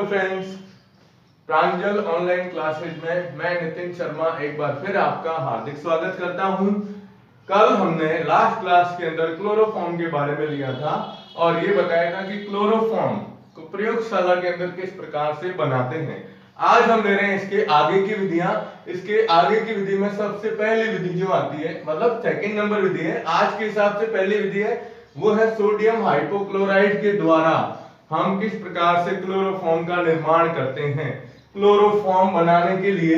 Friends, प्रांजल online classes में मैं नितिन शर्मा एक बार फिर आपका हार्दिक स्वागत करता हूं। कल हमने लास्ट क्लास के अंदर क्लोरोफॉर्म के बारे में लिया था और ये बताया था कि क्लोरोफॉर्म को प्रयोगशाला के अंदर किस प्रकार से बनाते हैं। आज हम ले रहे हैं इसके आगे की विधियां। इसके आगे की विधि में सबसे पहली विधि जो आती है, मतलब सेकंड नंबर विधि है, आज के हिसाब से पहली विधि है, वो है सोडियम हाइपोक्लोराइड के द्वारा हम किस प्रकार से क्लोरोफॉर्म का निर्माण करते हैं। क्लोरोफॉर्म बनाने के लिए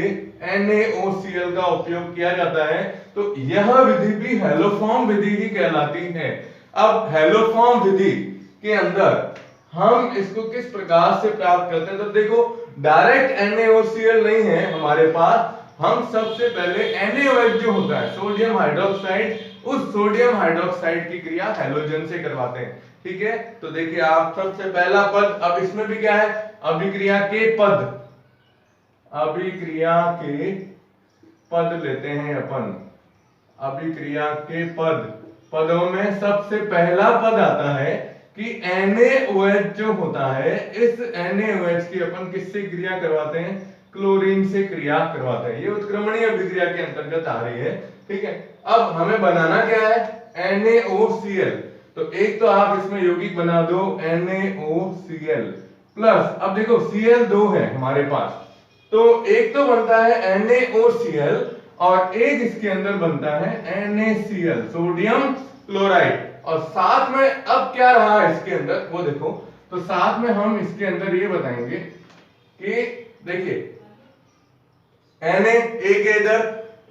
NaOCl का उपयोग किया जाता है, तो यह विधि भी हैलोफॉर्म विधि ही कहलाती है। अब हैलोफॉर्म विधि के अंदर हम इसको किस प्रकार से प्राप्त करते हैं, तो देखो डायरेक्ट NaOCl नहीं है हमारे पास। हम सबसे पहले NaOH जो होता है सोडियम हाइड्रोक्साइड, उस सोडियम हाइड्रोक्साइड की क्रिया हैलोजन से करवाते हैं। ठीक है, तो देखिए आप सबसे पहला पद, अब इसमें भी क्या है, अभिक्रिया के पद, अभिक्रिया के पद लेते हैं अपन। अभिक्रिया के पदों में सबसे पहला पद आता है कि NaOH जो होता है, इस NaOH की अपन किससे क्रिया करवाते हैं, क्लोरीन से क्रिया करवाते हैं। ये उत्क्रमणीय अभिक्रिया के अंतर्गत आ रही है। ठीक है, अब हमें बनाना क्या है, NaOCl। तो एक तो आप इसमें यौगिक बना दो NaOCl प्लस, अब देखो Cl 2 है हमारे पास, तो एक तो बनता है NaOCl और एक इसके अंदर बनता है NaCl, सोडियम क्लोराइड। और साथ में अब क्या रहा इसके अंदर वो देखो, तो साथ में हम इसके अंदर ये बताएंगे कि देखिए Na एक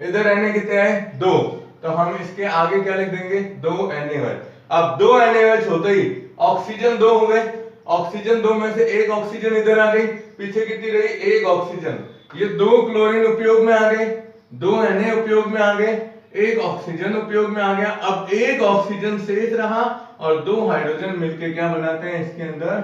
इधर Na कितने है, 2, तो हम इसके आगे क्या लिख देंगे, 2 NaOH। अब 2 NaOH होते ही ऑक्सीजन 2 हो गए, ऑक्सीजन 2 में से एक ऑक्सीजन इधर आ गई, पीछे कितनी रही, एक ऑक्सीजन। ये 2 क्लोरीन उपयोग में आ गए, 2 Na उपयोग में आ गए, एक ऑक्सीजन उपयोग में आ गया। अब एक ऑक्सीजन शेष रहा और 2 हाइड्रोजन मिलकर क्या बनाते हैं, इसके अंदर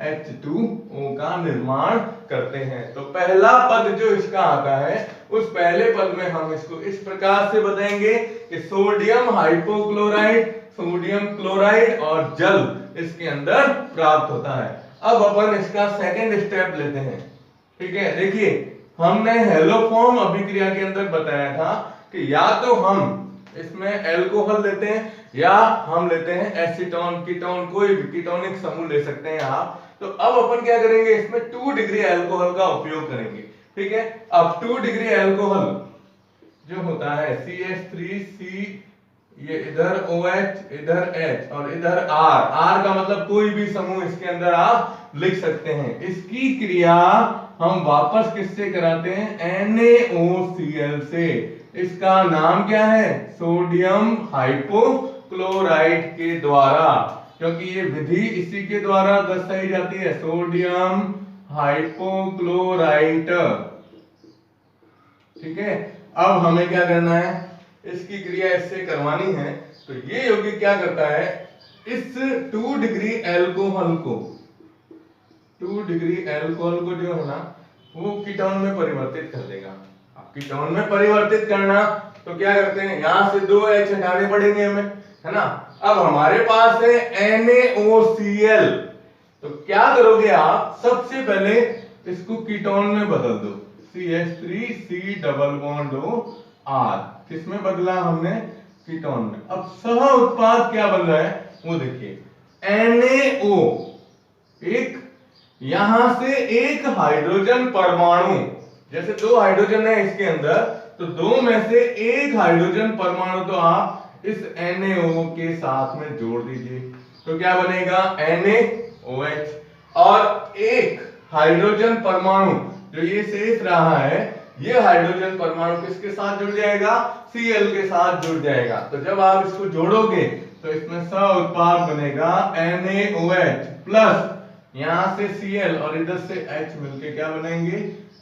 H2O का निर्माण करते हैं। तो पहला पद जो इसका आता है, उस पहले पद में हम इसको इस प्रकार से बताएंगे कि सोडियम हाइपोक्लोराइड, सोडियम क्लोराइड और जल इसके अंदर प्राप्त होता है। अब अपन इसका सेकंड स्टेप लेते हैं। ठीक है, देखिए हमने हैलोफॉर्म अभिक्रिया के अंदर बताया था कि या तो हम इसमें अल्कोहल लेते हैं या हम लेते हैं एसीटोन, कीटोन, कोई भी कीटोनिक समूह ले सकते हैं आप। तो अब अपन क्या करेंगे, इसमें 2 डिग्री अल्कोहल का उपयोग करेंगे। ठीक है, अब 2 डिग्री अल्कोहल जो होता है CH3C, ये इधर OH, इधर H और इधर R का मतलब कोई भी समूह इसके अंदर आप लिख सकते हैं। इसकी क्रिया हम वापस किससे कराते हैं, NaOCl से। इसका नाम क्या है, सोडियम हाइपोक्लोराइड के द्वारा, क्योंकि ये विधि इसी के द्वारा दर्शाई जाती है, सोडियम हाइपोक्लोराइट। ठीक है, अब हमें क्या करना है, इसकी क्रिया इससे करवानी है। तो ये यौगिक क्या करता है, इस 2 डिग्री अल्कोहल को, 2 डिग्री अल्कोहल को जो है ना, वो कीटोन में परिवर्तित कर देगा। अब कीटोन में परिवर्तित करना तो क्या करते हैं, यहां से 2 H हटाने पड़ेंगे हमें, है ना। अब हमारे पास है NaOCl, तो क्या करोगे आप, सबसे पहले इसको कीटोन में बदल दो, CH3C डबल बॉन्ड R। किसमें बदला हमने, कीटोन में। अब सह उत्पाद क्या बन रहा है वो देखिए, NaO, एक यहां से एक हाइड्रोजन परमाणु, जैसे 2 हाइड्रोजन है इसके अंदर, तो 2 में से एक हाइड्रोजन परमाणु तो आप इस NaO के साथ में जोड़ दीजिए, तो क्या बनेगा, NaOH। और एक हाइड्रोजन परमाणु जो ये शेष रहा है, ये हाइड्रोजन परमाणु किसके साथ जुड़ जाएगा, Cl के साथ जुड़ जाएगा। तो जब आप इसको जोड़ोगे तो इसमें सह उत्पाद बनेगा NaOH प्लस यहां से Cl और इधर से H मिलके क्या बनेंगे,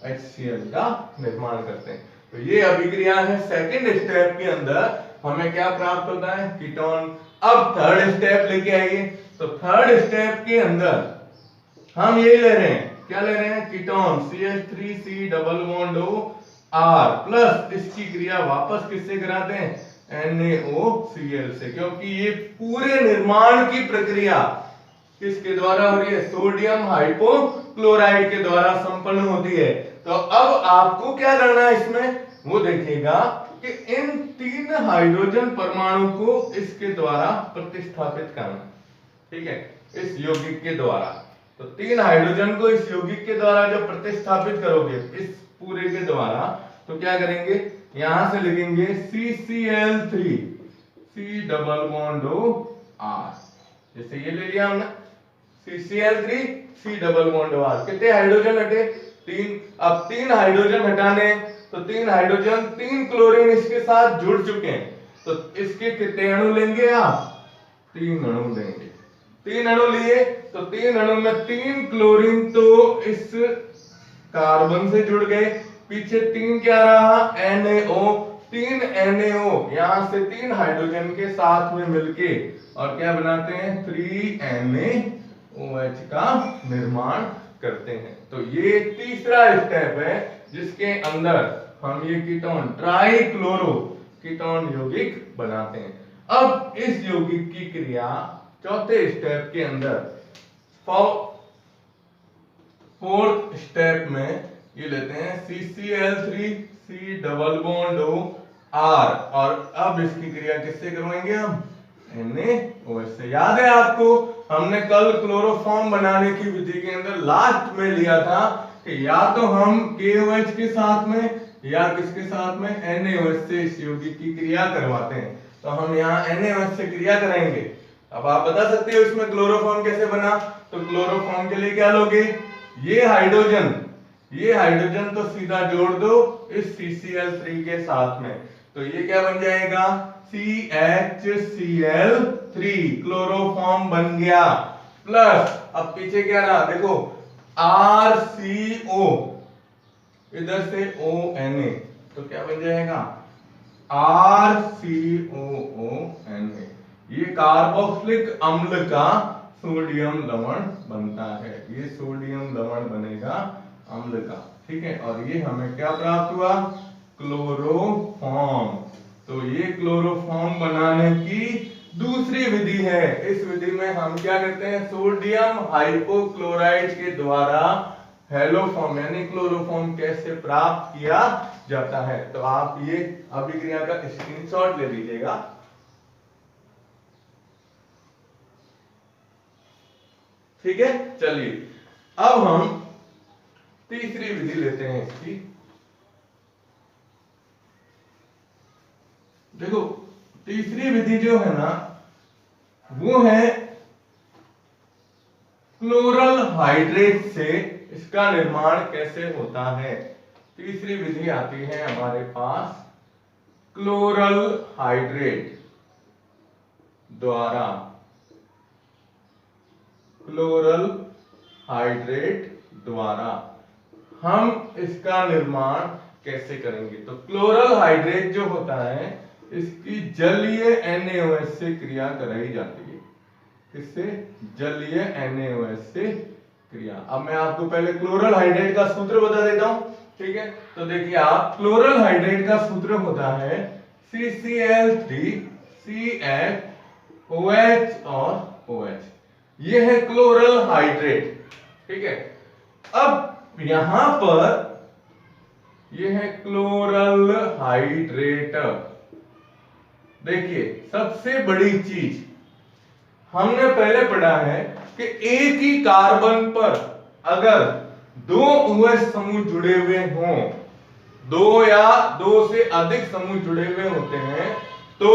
HCl का निर्माण करते हैं। तो ये अभिक्रिया है। सेकंड स्टेप के अंदर हमें क्या प्राप्त होता है, कीटोन। अब थर्ड स्टेप लेके आइए, तो थर्ड स्टेप के अंदर हम ये ले रहे हैं, क्या ले रहे हैं, ketone CH3C double bond R plus इसकी क्रिया वापस किससे कराते हैं, NaOCl से, क्योंकि ये पूरे निर्माण की प्रक्रिया किसके द्वारा हो रही है? सोडियम हाइपोक्लोराइड के द्वारा संपन्न होती है। तो अब आपको क्या करना है इसमें, वो देखिएगा कि इन 3 हाइड्रोजन परमाणु को इसके द्वारा प्रतिस्थापित करना, ठीक है, इस यौगिक के द्वारा। तो 3 हाइड्रोजन को इस यौगिक के द्वारा जब प्रतिस्थापित करोगे इस पूरे के द्वारा, तो क्या करेंगे, यहां से लिखेंगे CCl3 C double bond R, जैसे ये ले लिया हमने CCl3 C double bond R। कितने हाइड्रोजन हटे? 3। अब 3 हाइड्रोजन हटाने, तो 3 हाइड्रोजन 3 क्लोरीन इसके साथ जुड़ चुके हैं, तो इसके कितने अणु लेंगे आप? 3 अणु लेंगे। 3 अणु लिए तो 3 अणु में 3 क्लोरीन तो इस कार्बन से जुड़ गए, पीछे 3 क्या रहा? NaO। 3 NaO यहां से 3 हाइड्रोजन के साथ में मिलके और क्या बनाते हैं? 3NaOH का निर्माण करते हैं। तो ये तीसरा स्टेप है जिसके अंदर हम ये कीटोन ट्राइक्लोरो कीटोन यौगिक बनाते हैं। अब इस यौगिक की क्रिया चौथे स्टेप के अंदर, फोर्थ स्टेप में ये लेते हैं CCl3 C double bond R, और अब इसकी क्रिया किससे करवाएंगे हम? NaOH से। याद है आपको, हमने कल क्लोरोफॉर्म बनाने की विधि के अंदर लास्ट में लिया था कि या तो हम KOH के साथ में या किसके साथ में? NaOH से इस यौगिक की क्रिया करवाते हैं। तो हम यहाँ NaOH से क्रिया कराएंगे। अब आप बता सकते हो इसमें क्लोरोफॉर्म कैसे बना? तो क्लोरोफॉर्म के लिए क्या लोगे? ये हाइड्रोजन तो सीधा जोड़ दो इस CCl3 के साथ में, तो ये क्या बन जाएगा? CHCl3, क्लोरोफॉर्म बन गया। प्लस अब पीछे क्या रहा? देखो RCO, इधर से ONA, तो क्या बन जाएगा? RCOONA। ये कार्बोक्सिलिक अम्ल का सोडियम लवण बनता है, ये सोडियम लवण बनेगा अम्ल का, ठीक है। और ये हमें क्या प्राप्त हुआ? क्लोरोफॉर्म। तो ये क्लोरोफॉर्म बनाने की दूसरी विधि है। इस विधि में हम क्या करते हैं? सोडियम हाइपोक्लोराइड के द्वारा हेलोफॉर्म यानी क्लोरोफॉर्म कैसे प्राप्त किया जाता है। तो आप ये अभिक्रिया का स्क्रीनशॉट ले लीजिएगा। ठीक है, चलिए अब हम तीसरी विधि लेते हैं इसकी। देखो तीसरी विधि जो है ना, वो है क्लोरल हाइड्रेट से इसका निर्माण कैसे होता है। तीसरी विधि आती है हमारे पास क्लोरल हाइड्रेट द्वारा, क्लोरल हाइड्रेट द्वारा हम इसका निर्माण कैसे करेंगे। तो क्लोरल हाइड्रेट जो होता है इसकी जलीय NaOH से क्रिया कराई जाती है। किससे? जलीय NaOH से क्रिया। अब मैं आपको पहले क्लोरल हाइड्रेट का सूत्र बता देता हूं, ठीक है। तो देखिए आप, क्लोरल हाइड्रेट का सूत्र होता है CCl3 CHOH और OH। ये है क्लोरल हाइड्रेट, ठीक है। अब यहां पर ये है क्लोरल हाइड्रेट। देखिए सबसे बड़ी चीज हमने पहले पढ़ा है कि एक ही कार्बन पर अगर 2 OH समूह जुड़े हुए हों, 2 या 2 से अधिक समूह जुड़े हुए होते हैं, तो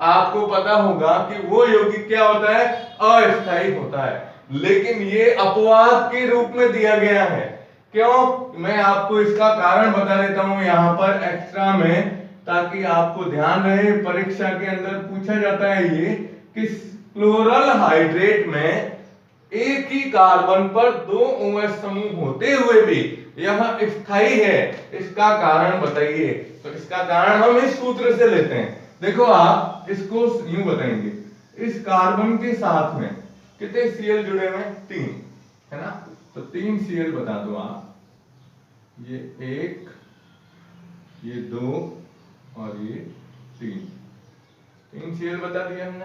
आपको पता होगा कि वो यौगिक क्या होता है? अस्थायी होता है। लेकिन ये अपवाद के रूप में दिया गया है। क्यों? मैं आपको इसका कारण बता देता हूं यहां पर एक्स्ट्रा में, ताकि आपको ध्यान रहे, परीक्षा के अंदर पूछा जाता है ये कि क्लोरल हाइड्रेट में एक ही कार्बन पर 2 OH समूह होते हुए भी यह स्थायी है। इसका कारण बताइए। तो इसका कारण हम इस सूत्र से लेते हैं। देखो आप इसको यूं बताएंगे, इस कार्बन के साथ में कितने Cl जुड़े हुए हैं? 3, है ना। तो 3 Cl बता दो आप, ये 1, ये 2 और ये 3 Cl बता दिया हमने।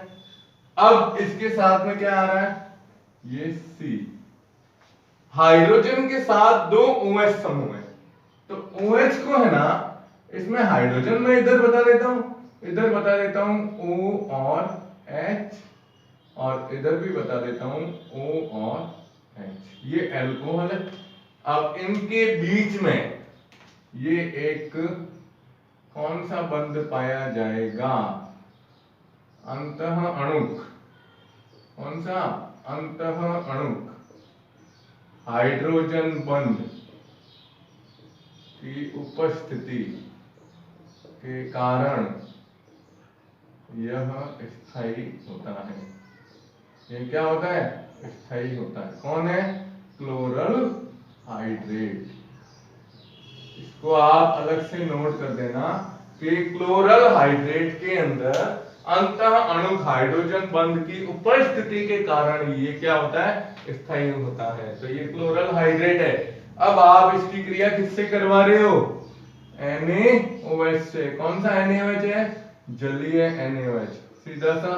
अब इसके साथ में क्या आ रहा है? ये C। हाइड्रोजन के साथ दो OH समूह है, तो OH को है ना, इसमें हाइड्रोजन में इधर बता देता हूं O और H, और इधर भी बता देता हूं O और H। ये एल्कोहल है। अब इनके बीच में ये एक कौन सा बंध पाया जाएगा? अंतः अणुक। कौन सा? अंतः अणुक हाइड्रोजन बंध की उपस्थिति के कारण यह स्थायी होता है। ये क्या होता है? स्थायी होता है। कौन है? Chloral hydrate. इसको आप अलग से नोट कर देना कि क्लोरल हाइड्रेट के अंदर अंतः अणुक हाइड्रोजन बंध की उपस्थिति के कारण ये क्या होता है? स्थायी होता है। तो ये क्लोरल हाइड्रेट है। अब आप इसकी क्रिया किससे करवा रहे हो? NaOH से। कौन सा NaOH है? जलीय NaOH। सीधा सा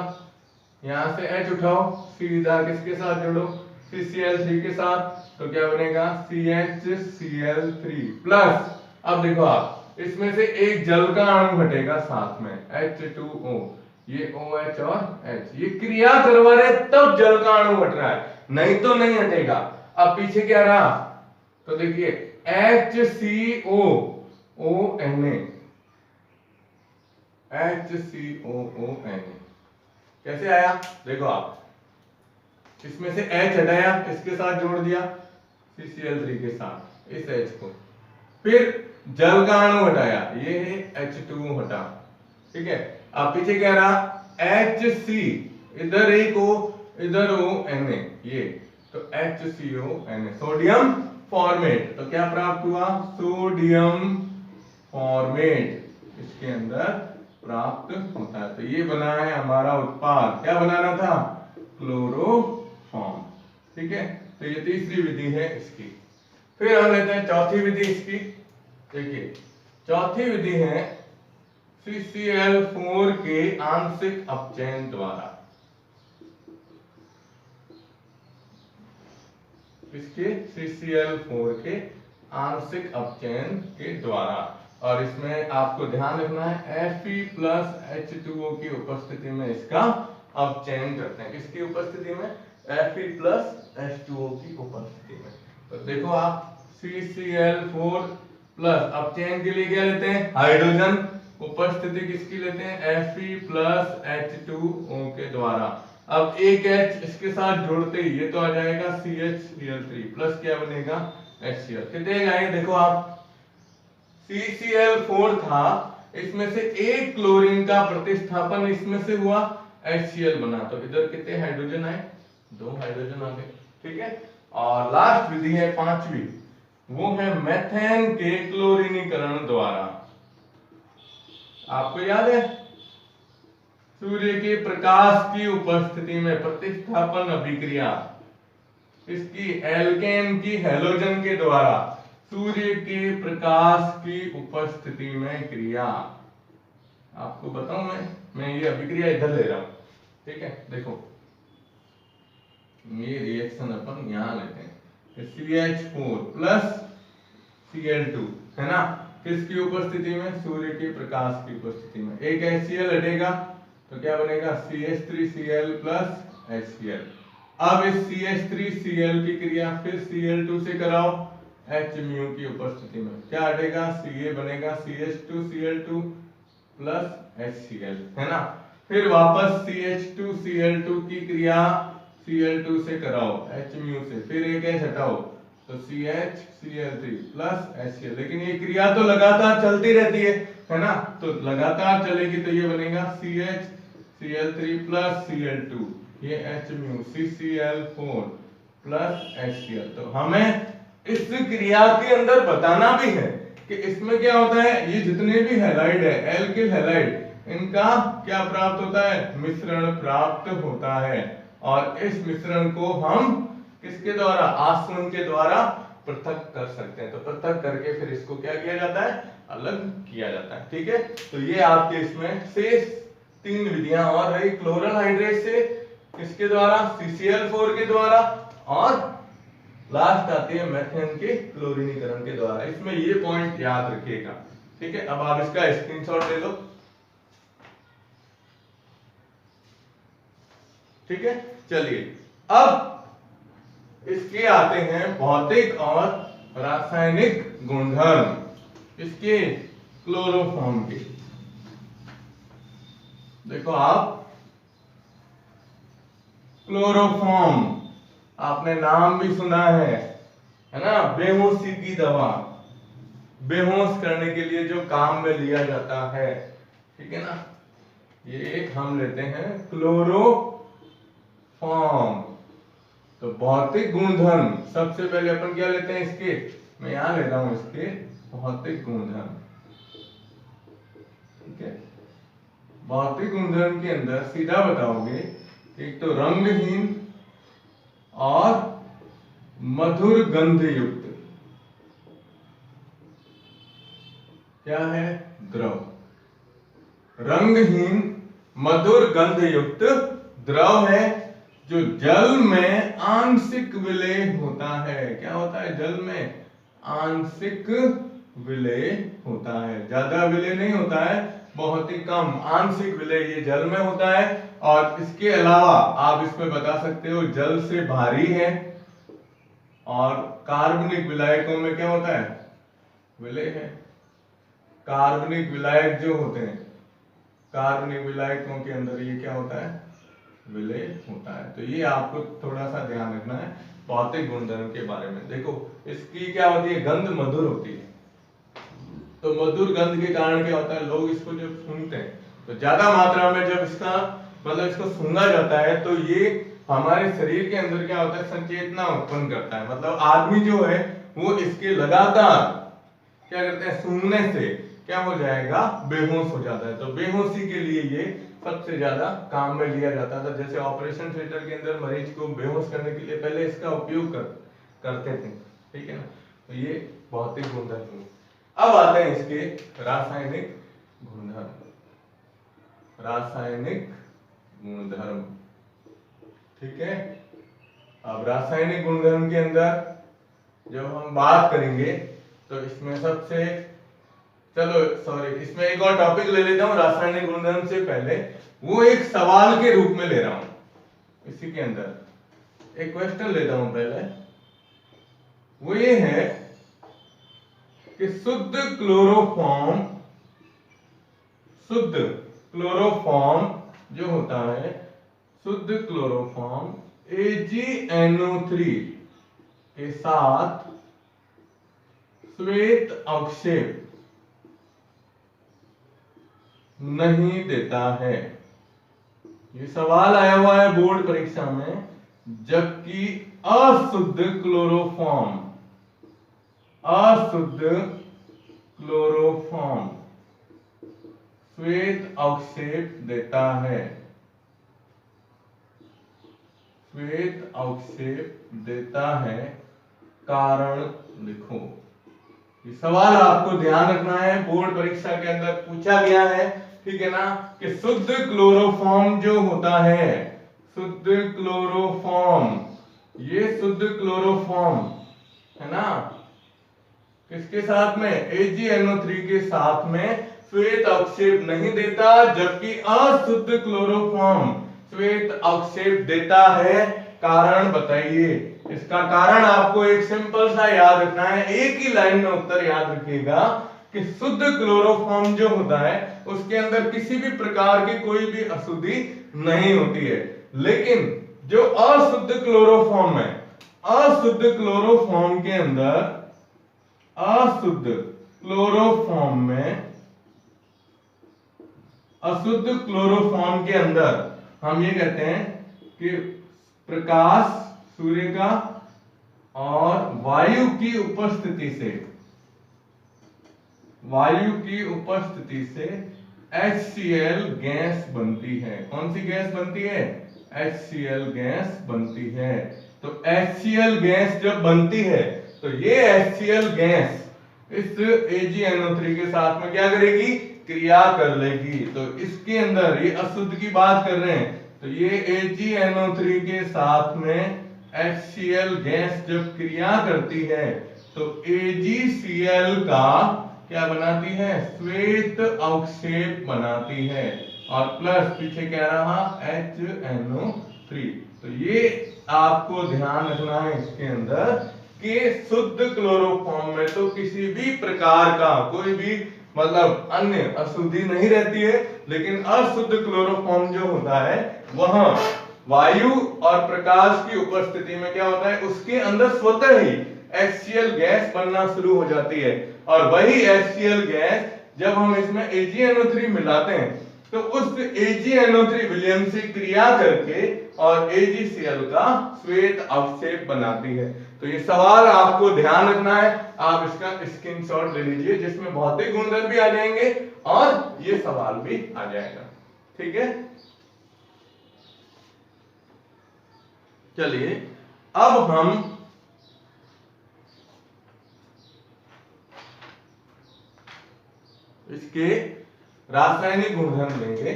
यहां से H उठाओ, सीधा किसके साथ जोड़ो? CCl3 के साथ। तो क्या बनेगा? CHCl3 प्लस, अब देखो आप, इसमें से एक जल का अणु हटेगा साथ में, H2O। ये OH और H, ये क्रिया करवा रहे तब जल का अणु हट रहा है, नहीं तो नहीं हटेगा। अब पीछे क्या रहा? तो देखिए HCOONA, HCOONA कैसे आया? देखो आप, इसमें से H हटाया, इसके साथ जोड़ दिया CCl3 के साथ इस H को, फिर जल का अणु हटाया, ये है H2O हटा, ठीक है। अब पीछे क्या रहा? HC, इधर एक O, इधर ONA, ये तो HCONA, सोडियम फॉर्मेट। तो क्या प्राप्त हुआ? सोडियम फॉर्मेट इसके अंदर प्राप्त होता है। तो ये बना है हमारा उत्पाद। क्या बनाना था? क्लोरोफॉर्म, ठीक है। तो ये तीसरी विधि है इसकी। फिर हम लेते हैं चौथी विधि इसकी। देखिए चौथी विधि है CCl4 के आंशिक अपचयन द्वारा। इसके CCl4 के आंशिक अपचयन के द्वारा, और इसमें आपको ध्यान रखना है Fe+H2O की उपस्थिति में इसका अपचयन करते हैं। किसकी उपस्थिति में? Fe+H2O की उपस्थिति में। तो देखो आप, CCl4 प्लस अपचयन के लिए क्या लेते हैं? हाइड्रोजन। उपस्थिति किसकी लेते हैं? Fe+H2O के द्वारा। अब एक H इसके साथ जोड़ते ही ये तो आ जाएगा CHCl3 प्लस क्या बनेगा? HCl। कितने आएंगे? देखो आप, CCl4 था, इसमें से एक क्लोरीन का प्रतिस्थापन इसमें से हुआ, HCl बना। तो इधर कितने हाइड्रोजन आए? 2 हाइड्रोजन आ गए, ठीक है। और लास्ट विधि है पांचवी, वो है मेथेन के क्लोरीनीकरण द्वारा। आपको याद है? सूर्य के प्रकाश की उपस्थिति में प्रतिस्थापन अभिक्रिया, इसकी एल्केन की हैलोजन के द्वारा सूर्य के प्रकाश की उपस्थिति में क्रिया। आपको बताऊं मैं ये अभिक्रिया इधर ले रहा हूं, ठीक है। देखो ये रिएक्शन अपन यहां लेते हैं, CH4 प्लस Cl2 है ना, किसकी उपस्थिति में? सूर्य के प्रकाश की उपस्थिति में। एक HCl हटेगा तो क्या बनेगा? CH3Cl plus HCl। अब इस CH3Cl की क्रिया फिर Cl2 से कराओ, Hμ की उपस्थिति में क्या हटेगा? Ca बनेगा CH2Cl2 प्लस HCl, है ना। फिर वापस CH2Cl2 की क्रिया Cl2 से कराओ, Hμ से, फिर एक H हटाओ तो CHCl3 प्लस HCl। लेकिन ये क्रिया तो लगातार चलती रहती है ना, तो लगातार चलेगी तो ये बनेगा CHCl3 प्लस Cl2, ये Hμ, CCl4 प्लस HCl। तो हमें इस क्रिया के अंदर बताना भी है कि इसमें क्या होता है, ये जितने भी हैलाइड है, एल्किल हैलाइड, इनका क्या प्राप्त होता है? मिश्रण प्राप्त होता है। और इस मिश्रण को हम किसके द्वारा? आसवन के द्वारा पृथक कर सकते हैं। तो पृथक करके फिर इसको क्या किया जाता है? अलग किया जाता है, ठीक है। तो ये आपके इसमें से 3 विधियां और रही। क्लोरल हाइड्रेट से किसके द्वारा? CCl4 के द्वारा, और लास्ट आती है मेथेन के क्लोरीनीकरण के द्वारा। इसमें ये पॉइंट याद रखिएगा, ठीक है। अब आप इसका स्क्रीनशॉट ले लो, ठीक है। चलिए अब इसके आते हैं भौतिक और रासायनिक गुणधर्म इसके क्लोरोफॉर्म के। देखो आप, क्लोरोफॉर्म आपने नाम भी सुना है ना, बेहोशी की दवा, बेहोश करने के लिए जो काम में लिया जाता है, ठीक है ना। ये हम लेते हैं क्लोरोफॉर्म। तो भौतिक गुणधर्म सबसे पहले अपन क्या लेते हैं इसके, मैं यहां ले रहा हूं इसके भौतिक गुणधर्म, ठीक है। भौतिक गुणधर्म के अंदर सीधा बताओगे, एक तो रंगहीन और मधुर गंध युक्त, क्या है, द्रव। रंगहीन मधुर गंध युक्त द्रव है जो जल में आंशिक विलय होता है। क्या होता है, जल में आंशिक विलय होता है, ज्यादा विलय नहीं होता है, बहुत ही कम आंशिक विलय ये जल में होता है। और इसके अलावा आप इसमें बता सकते हो जल से भारी है, और कार्बनिक विलायकों में क्या होता है, विलय है। कार्बनिक विलायक जो होते हैं, कार्बनिक विलायकों के अंदर ये क्या होता है, विलय होता है। तो ये आपको थोड़ा सा ध्यान रखना है भौतिक गुणधर्म के बारे में। देखो इसकी क्या होती है, गंध मधुर होती है। तो मधुर गंध के कारण क्या होता है, लोग इसको जब सूंघते हैं तो ज्यादा मात्रा में जब इसका मतलब इसको सूंघा जाता है तो ये हमारे शरीर के अंदर क्या होता है, संचेतना उत्पन्न करता है। मतलब आदमी जो है वो इसके लगातार क्या करते हैं, सूंघने से क्या हो जाएगा, बेहोश हो जाता है। तो बेहोशी के लिए ये सबसे ज्यादा काम में लिया जाता था। जैसे ऑपरेशन थिएटर के अंदर मरीज को बेहोश करने के लिए पहले इसका उपयोग करते थे, ठीक है ना। तो ये भौतिक गुणधर्म। अब आते हैं इसके रासायनिक गुणधर्म। रासायनिक गुणधर्म, ठीक है। अब रासायनिक गुणधर्म के अंदर जब हम बात करेंगे तो इसमें सबसे, चलो सॉरी, इसमें एक और टॉपिक ले लेता हूं रासायनिक गुणधर्म से पहले। वो एक सवाल के रूप में ले रहा हूं, इसी के अंदर एक क्वेश्चन लेता हूं पहले। वो ये है कि शुद्ध क्लोरोफॉर्म जो होता है, शुद्ध क्लोरोफॉर्म AgNO3 के साथ श्वेत अवक्षेप नहीं देता है। ये सवाल आया हुआ है बोर्ड परीक्षा में। जबकि अशुद्ध क्लोरोफॉर्म श्वेत अवक्षेप देता है, श्वेत अवक्षेप देता है। कारण लिखो। ये सवाल आपको ध्यान रखना है, बोर्ड परीक्षा के अंदर पूछा गया है, ठीक है ना। कि शुद्ध क्लोरोफॉर्म जो होता है, शुद्ध क्लोरोफॉर्म, ये शुद्ध क्लोरोफॉर्म है ना, किसके साथ में, AgNO3 के साथ में श्वेत अवक्षेप नहीं देता। जबकि अशुद्ध क्लोरोफॉर्म श्वेत अवक्षेप देता है। कारण बताइए। इसका कारण आपको एक सिंपल सा याद रखना है, एक ही लाइन में उत्तर याद रखिएगा कि शुद्ध क्लोरोफॉर्म जो होता है उसके अंदर किसी भी प्रकार की कोई भी अशुद्धि नहीं होती है। लेकिन जो अशुद्ध क्लोरोफॉर्म है, अशुद्ध क्लोरोफॉर्म के अंदर, अशुद्ध क्लोरोफॉर्म में, अशुद्ध क्लोरोफॉर्म के अंदर हम ये कहते हैं कि प्रकाश, सूर्य का और वायु की उपस्थिति से, वायु की उपस्थिति से HCl गैस बनती है। कौन सी गैस बनती है, HCl गैस बनती है। तो HCl गैस जब बनती है तो ये HCl गैस इस AgNO3 के साथ में क्या करेगी, क्रिया कर लेगी। तो इसके अंदर ये अशुद्ध की बात कर रहे हैं, तो ये AgNO3 के साथ में HCl गैस जब क्रिया करती है तो AgCl का क्या बनाती है, श्वेत अवक्षेप बनाती है, और प्लस पीछे क्या रहा, HNO3। तो ये आपको ध्यान रखना है इसके अंदर कि शुद्ध क्लोरोफॉर्म में तो किसी भी प्रकार का कोई भी मतलब अन्य अशुद्धि नहीं रहती है, लेकिन अशुद्ध क्लोरोफॉर्म जो होता है वह वायु और प्रकाश की उपस्थिति में क्या होता है, उसके अंदर स्वतः ही HCl गैस बनना शुरू हो जाती है, और वही HCl गैस जब हम इसमें AgNO3 मिलाते हैं तो उस AgNO3 विलयन से क्रिया करके और AgCl का श्वेत अवक्षेप बनाती है। तो ये सवाल आपको ध्यान रखना है, आप इसका स्क्रीनशॉट ले लीजिए जिसमें भौतिक गुणधर्म भी आ जाएंगे और ये सवाल भी आ जाएगा। ठीक है, चलिए अब हम इसके रासायनिक गुणधर्म लेंगे।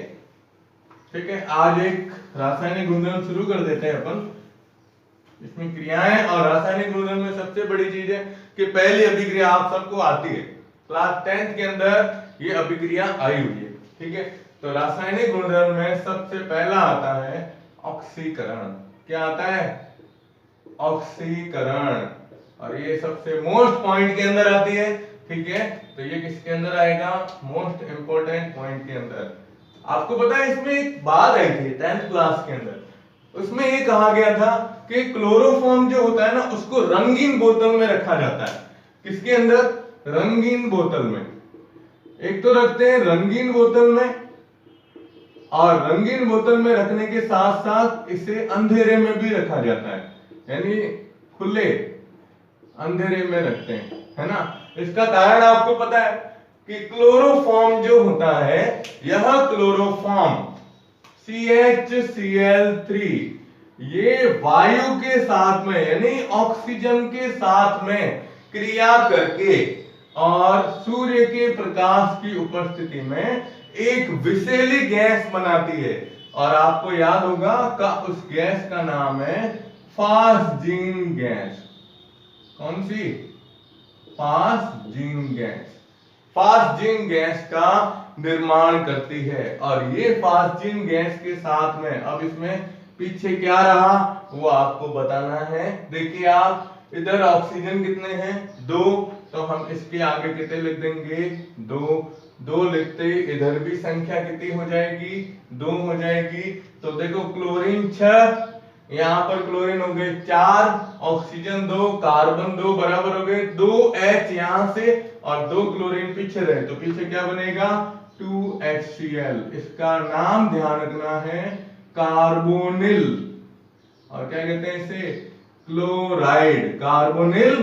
ठीक है, आज एक रासायनिक गुणधर्म शुरू कर देते हैं अपन। इसमें क्रियाएं और रासायनिक गुणधर्म में सबसे बड़ी चीज है कि पहली अभिक्रिया आप सबको आती है, क्लास 10th के अंदर ये अभिक्रिया आई हुई है। ठीक है, तो रासायनिक गुणधर्म में सबसे पहला आता है ऑक्सीकरण। क्या आता है, ऑक्सीकरण, और ये सबसे मोस्ट पॉइंट के अंदर आती है। ठीक है, तो ये किसके अंदर आएगा, मोस्ट इंपोर्टेंट पॉइंट के अंदर। आपको पता है इसमें एक बात आई थी 10th क्लास के अंदर, उसमें ये कहा गया था कि क्लोरोफॉर्म जो होता है ना उसको रंगीन बोतल में रखा जाता है। किसके अंदर, रंगीन बोतल में। एक तो रखते हैं रंगीन बोतल में, और रंगीन बोतल में रखने के साथ साथ इसे अंधेरे में भी रखा जाता है, यानी खुले अंधेरे में रखते हैं, है ना। इसका कारण आपको पता है कि क्लोरोफॉर्म जो होता है, यह क्लोरोफॉर्म CHCl3 ये वायु के साथ में यानी ऑक्सीजन के साथ में क्रिया करके और सूर्य के प्रकाश की उपस्थिति में एक विषैली गैस बनाती है, और आपको याद होगा का उस गैस का नाम है फास्जीन गैस। कौन सी, फास्जीन गैस। फास्जीन गैस का निर्माण करती है, और ये फास्जीन गैस के साथ में अब इसमें पीछे क्या रहा वो आपको बताना है। देखिए आप इधर ऑक्सीजन कितने हैं, 2, तो हम इसके आगे कितने लिख देंगे, 2 लिखते इधर भी संख्या कितनी हो जाएगी, 2 हो जाएगी। तो देखो क्लोरीन 6, यहाँ पर क्लोरीन हो गए 4, ऑक्सीजन 2, कार्बन 2 बराबर हो गए 2H यहाँ से और 2 क्लोरीन पीछे रहे, तो पीछे क्या बनेगा 2HCl। इसका नाम ध्यान रखना है कार्बोनिल, और क्या कहते हैं इसे, क्लोराइड। कार्बोनिल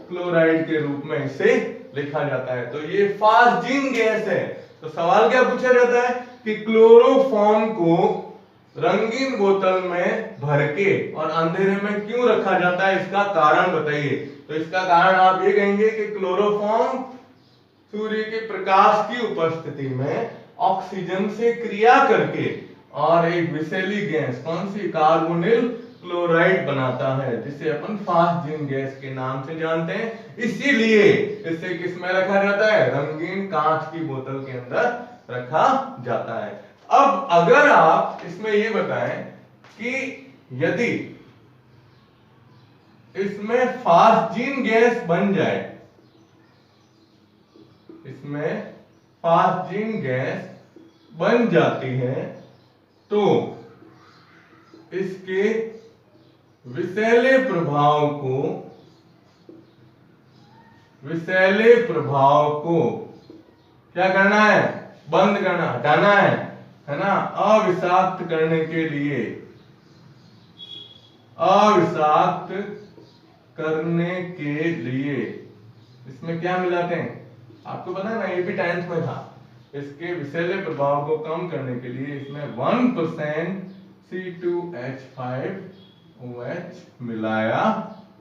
क्लोराइड के रूप में इसे लिखा जाता है। तो ये फास्जीन गैस है। तो सवाल क्या पूछा जाता है कि क्लोरोफॉर्म को रंगीन बोतल में भर के और अंधेरे में क्यों रखा जाता है, इसका कारण बताइए। तो इसका कारण आप ये कहेंगे कि क्लोरोफॉर्म सूर्य के प्रकाश की उपस्थिति में ऑक्सीजन से क्रिया करके और एक विषैली गैस कौन सी, कार्बोनिल क्लोराइड बनाता है, जिसे अपन फास्जीन गैस के नाम से जानते हैं। इसीलिए इसे किस में रखा जाता है, रंगीन कांच की बोतल के अंदर रखा जाता है। अब अगर आप इसमें ये बताएं कि यदि इसमें फास्जीन गैस बन जाए, इसमें फास्जीन गैस बन जाती है तो इसके विषैले प्रभाव को क्या करना है, बंद करना, हटाना है ना, अविषाक्त करने के लिए, अविषाक्त करने के लिए इसमें क्या मिलाते हैं, आपको पता है ना, ये भी 10th में था। इसके विषैले प्रभाव को कम करने के लिए इसमें 1% C2H5OH मिलाया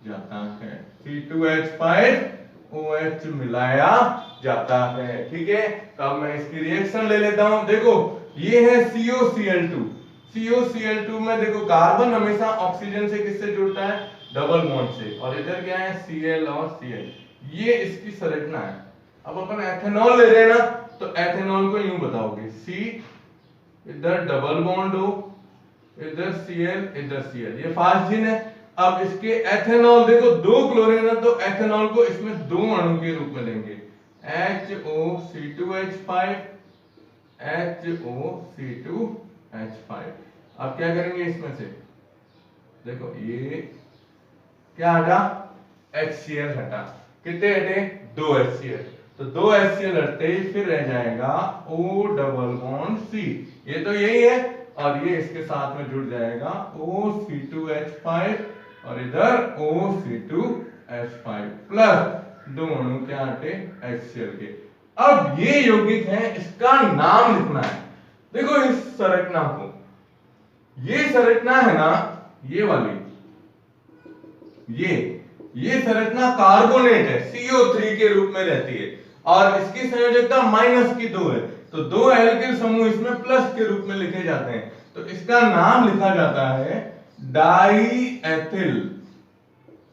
जाता है, C2H5OH मिलाया जाता है। ठीक है, तो अब मैं इसकी रिएक्शन ले लेता हूं। देखो ये है COCl2, COCl2 में देखो कार्बन हमेशा ऑक्सीजन से किससे जुड़ता है, डबल बॉन्ड से, और इधर क्या है Cl और Cl, ये इसकी संरचना है। अब अपन एथेनॉल ले रहे हैं ना, तो एथेनॉल को यूं बताओगे C, इधर डबल बॉन्ड हो, इधर Cl इधर Cl, ये फास्जीन है। अब इसके एथेनॉल देखो दो क्लोरीन है, तो एथेनॉल को इसमें दो अणु के रूप में लेंगे, HOC2H5, HOC2H5। अब क्या करेंगे इसमें से, देखो ये क्या हटा, HCl हटा, कितने हटे, 2 HCl, तो 2 HCl हटते ही फिर रह जाएगा O डबल बॉन्ड C, ये तो यही है, और ये इसके साथ में जुड़ जाएगा OC2H5, और इधर OC2H5 प्लस दो अणु क्या हटे HCl के। अब ये यौगिक है, इसका नाम लिखना है। देखो इस संरचना को, ये संरचना है ना, ये वाली, ये संरचना कार्बोनेट है, CO3 के रूप में रहती है, और इसकी संयोजकता -2 है, तो दो एल्किल समूह इसमें प्लस के रूप में लिखे जाते हैं, तो इसका नाम लिखा जाता है डाईएथिल,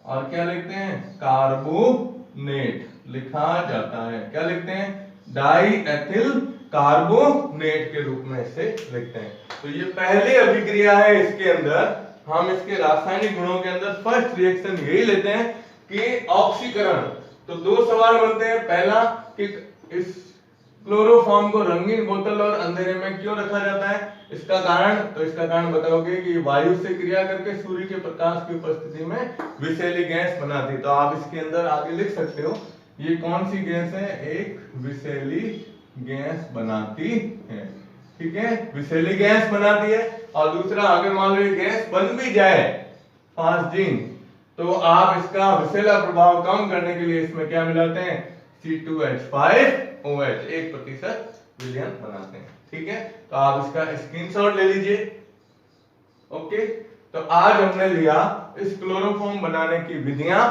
और क्या लिखते हैं, कार्बोनेट लिखा जाता है, क्या लिखते हैं, डाईएथिल कार्बोनेट के रूप में इसे लिखते हैं। तो ये पहली अभिक्रिया है, इसके अंदर हम इसके रासायनिक गुणों के अंदर फर्स्ट रिएक्शन यही लेते हैं कि ऑक्सीकरण। तो दो सवाल बनते हैं, पहला कि इस क्लोरोफॉर्म को रंगीन बोतल और अंधेरे में क्यों रखा जाता है, इसका कारण, तो इसका कारण बताओगे कि वायु से क्रिया करके सूर्य के प्रकाश की उपस्थिति में विषैली गैस बनाती है। तो आप इसके अंदर आगे लिख सकते हो ये कौन सी गैस है, एक विषैली गैस बनाती है, ठीक है, विषैली गैस बनाती है। और दूसरा, अगर मान लो ये गैस बन भी जाए फास्जीन, तो आप इसका विषैला प्रभाव कम करने के लिए इसमें क्या मिलाते हैं, C2H5OH 1% विलयन बनाते हैं, ठीक है। तो आप इसका स्क्रीनशॉट ले लीजिए। ओके, तो आज हमने लिया इस क्लोरोफॉर्म बनाने की विधियां,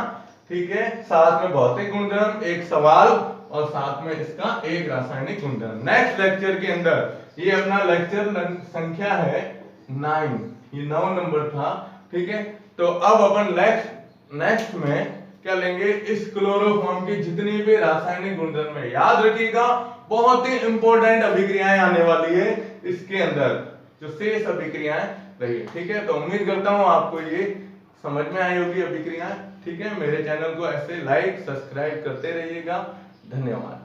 ठीक है, साथ में भौतिक गुणधर्म, एक सवाल, और साथ में इसका एक रासायनिक गुणधर्म। नेक्स्ट लेक्चर के अंदर, ये अपना लेक्चर संख्या है 9, ये 9 नंबर था, ठीक है। तो अब अपन नेक्स्ट में क्या लेंगे, इस क्लोरोफॉर्म की जितनी भी रासायनिक गुणधर्म है, याद रखिएगा बहुत ही इंपॉर्टेंट अभिक्रियाएं आने वाली है इसके अंदर, जो शेष अभिक्रियाएं रही, ठीक है। तो उम्मीद करता हूं आपको ये समझ में आई होगी अभिक्रियाएं, ठीक है। मेरे चैनल को ऐसे लाइक सब्सक्राइब करते रहिएगा, धन्यवाद।